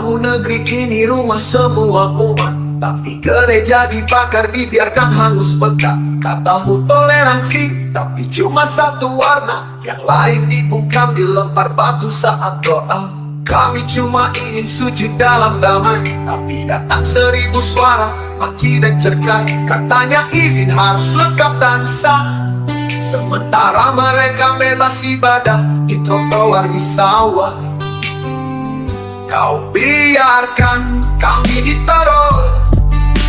Kamu negeri ini rumah semua umat, tapi gereja dibakar dibiarkan hangus pekat. Katamu toleransi, tapi cuma satu warna, yang lain dibungkam dilempar batu saat doa. Kami cuma ingin sujud dalam damai, tapi datang 1000 suara maki dan cerkai. Katanya izin harus lengkap dan sah, sementara mereka bebas ibadah di trotoar di sawah. Kau biarkan kami diteror,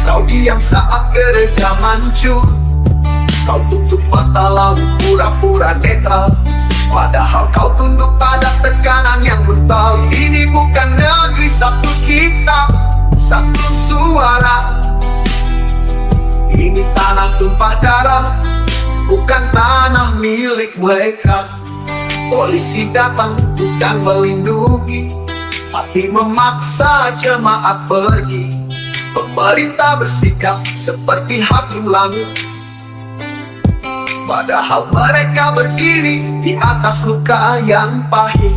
kau diam saat gereja hancur. Kau tutup mata lalu pura-pura netral, padahal kau tunduk pada tekanan yang brutal. Ini bukan negeri satu kita, satu suara. Ini tanah tumpah darah, bukan tanah milik mereka. Polisi datang bukan melindungi, tapi memaksa jemaat pergi. Pemerintah bersikap seperti hakim langit, padahal mereka berdiri di atas luka yang pahit.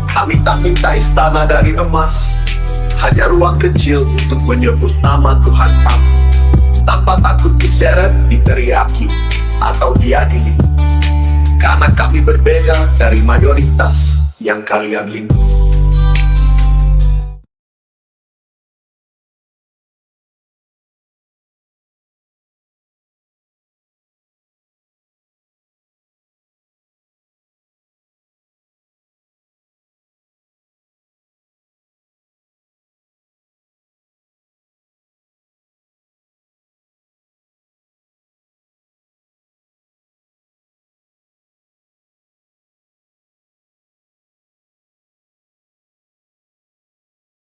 Kami tak minta istana dari emas, hanya ruang kecil untuk menyebut nama Tuhan kami, tanpa takut diseret, diteriaki, atau diadili. Karena kami berbeda dari mayoritas yang kalian lindungi.